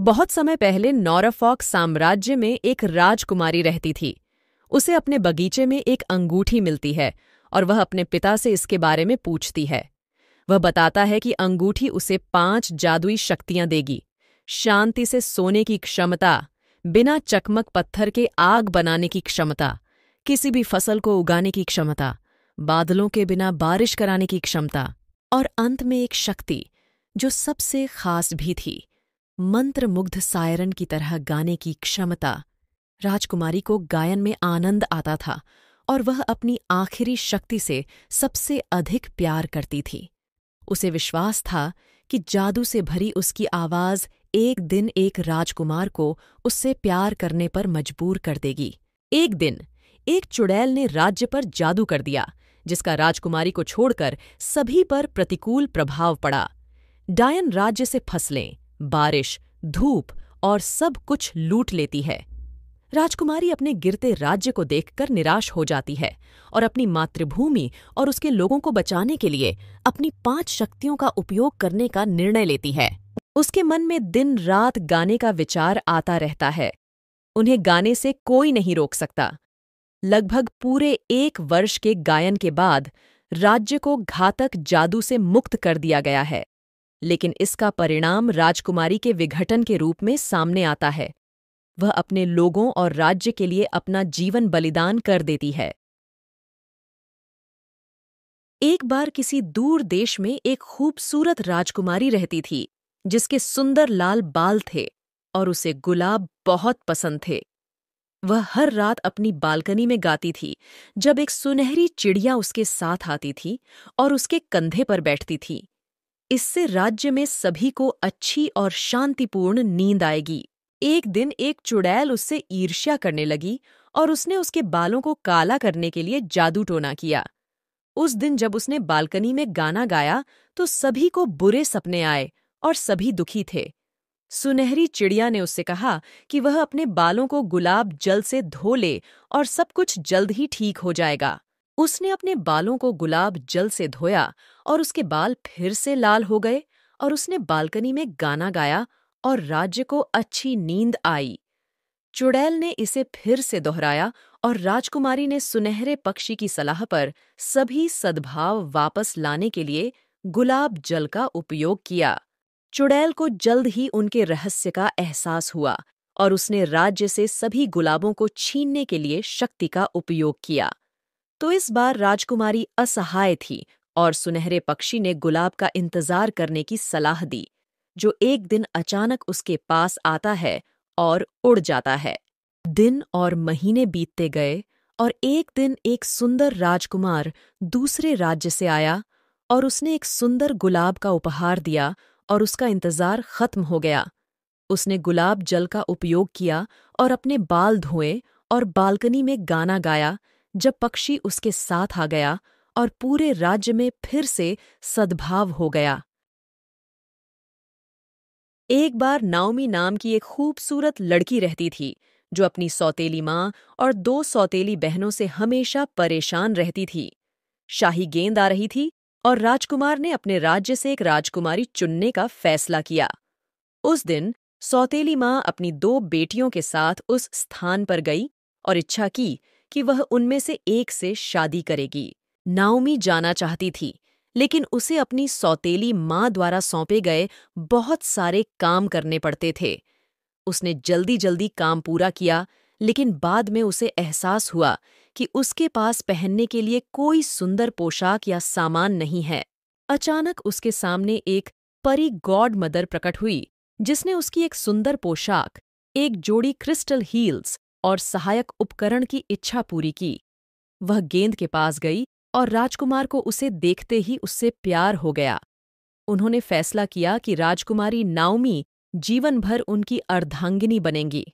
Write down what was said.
बहुत समय पहले नॉरफॉक साम्राज्य में एक राजकुमारी रहती थी। उसे अपने बगीचे में एक अंगूठी मिलती है और वह अपने पिता से इसके बारे में पूछती है। वह बताता है कि अंगूठी उसे 5 जादुई शक्तियां देगी। शांति से सोने की क्षमता, बिना चकमक पत्थर के आग बनाने की क्षमता, किसी भी फसल को उगाने की क्षमता, बादलों के बिना बारिश कराने की क्षमता और अंत में एक शक्ति जो सबसे खास भी थी, मंत्रमुग्ध सायरन की तरह गाने की क्षमता। राजकुमारी को गायन में आनंद आता था और वह अपनी आखिरी शक्ति से सबसे अधिक प्यार करती थी। उसे विश्वास था कि जादू से भरी उसकी आवाज एक दिन एक राजकुमार को उससे प्यार करने पर मजबूर कर देगी। एक दिन एक चुड़ैल ने राज्य पर जादू कर दिया, जिसका राजकुमारी को छोड़कर सभी पर प्रतिकूल प्रभाव पड़ा। डायन राज्य से फसलें, बारिश, धूप और सब कुछ लूट लेती है। राजकुमारी अपने गिरते राज्य को देखकर निराश हो जाती है और अपनी मातृभूमि और उसके लोगों को बचाने के लिए अपनी 5 शक्तियों का उपयोग करने का निर्णय लेती है। उसके मन में दिन रात गाने का विचार आता रहता है। उन्हें गाने से कोई नहीं रोक सकता। लगभग पूरे 1 वर्ष के गायन के बाद राज्य को घातक जादू से मुक्त कर दिया गया है, लेकिन इसका परिणाम राजकुमारी के विघटन के रूप में सामने आता है। वह अपने लोगों और राज्य के लिए अपना जीवन बलिदान कर देती है। एक बार किसी दूर देश में एक खूबसूरत राजकुमारी रहती थी, जिसके सुंदर लाल बाल थे और उसे गुलाब बहुत पसंद थे। वह हर रात अपनी बालकनी में गाती थी जब एक सुनहरी चिड़िया उसके साथ आती थी और उसके कंधे पर बैठती थी। इससे राज्य में सभी को अच्छी और शांतिपूर्ण नींद आएगी। एक दिन एक चुड़ैल उससे ईर्ष्या करने लगी और उसने उसके बालों को काला करने के लिए जादू टोना किया। उस दिन जब उसने बालकनी में गाना गाया तो सभी को बुरे सपने आए और सभी दुखी थे। सुनहरी चिड़िया ने उससे कहा कि वह अपने बालों को गुलाब जल से धो ले और सब कुछ जल्द ही ठीक हो जाएगा। उसने अपने बालों को गुलाब जल से धोया और उसके बाल फिर से लाल हो गए और उसने बालकनी में गाना गाया और राज्य को अच्छी नींद आई। चुड़ैल ने इसे फिर से दोहराया और राजकुमारी ने सुनहरे पक्षी की सलाह पर सभी सद्भाव वापस लाने के लिए गुलाब जल का उपयोग किया। चुड़ैल को जल्द ही उनके रहस्य का एहसास हुआ और उसने राज्य से सभी गुलाबों को छीनने के लिए शक्ति का उपयोग किया। तो इस बार राजकुमारी असहाय थी और सुनहरे पक्षी ने गुलाब का इंतजार करने की सलाह दी, जो एक दिन अचानक उसके पास आता है और उड़ जाता है। दिन और महीने बीतते गए और एक दिन एक सुंदर राजकुमार दूसरे राज्य से आया और उसने एक सुंदर गुलाब का उपहार दिया और उसका इंतजार खत्म हो गया। उसने गुलाब जल का उपयोग किया और अपने बाल धोए और बालकनी में गाना गाया जब पक्षी उसके साथ आ गया और पूरे राज्य में फिर से सद्भाव हो गया। एक बार नाओमी नाम की एक खूबसूरत लड़की रहती थी, जो अपनी सौतेली माँ और 2 सौतेली बहनों से हमेशा परेशान रहती थी। शाही गेंद आ रही थी और राजकुमार ने अपने राज्य से एक राजकुमारी चुनने का फैसला किया। उस दिन सौतेली माँ अपनी 2 बेटियों के साथ उस स्थान पर गई और इच्छा की कि वह उनमें से एक से शादी करेगी। नाओमी जाना चाहती थी, लेकिन उसे अपनी सौतेली माँ द्वारा सौंपे गए बहुत सारे काम करने पड़ते थे। उसने जल्दी जल्दी काम पूरा किया, लेकिन बाद में उसे एहसास हुआ कि उसके पास पहनने के लिए कोई सुंदर पोशाक या सामान नहीं है। अचानक उसके सामने एक परी गॉड मदर प्रकट हुई, जिसने उसकी एक सुंदर पोशाक, एक जोड़ी क्रिस्टल हील्स और सहायक उपकरण की इच्छा पूरी की। वह गेंद के पास गई और राजकुमार को उसे देखते ही उससे प्यार हो गया। उन्होंने फैसला किया कि राजकुमारी नाओमी जीवन भर उनकी अर्धांगिनी बनेंगी।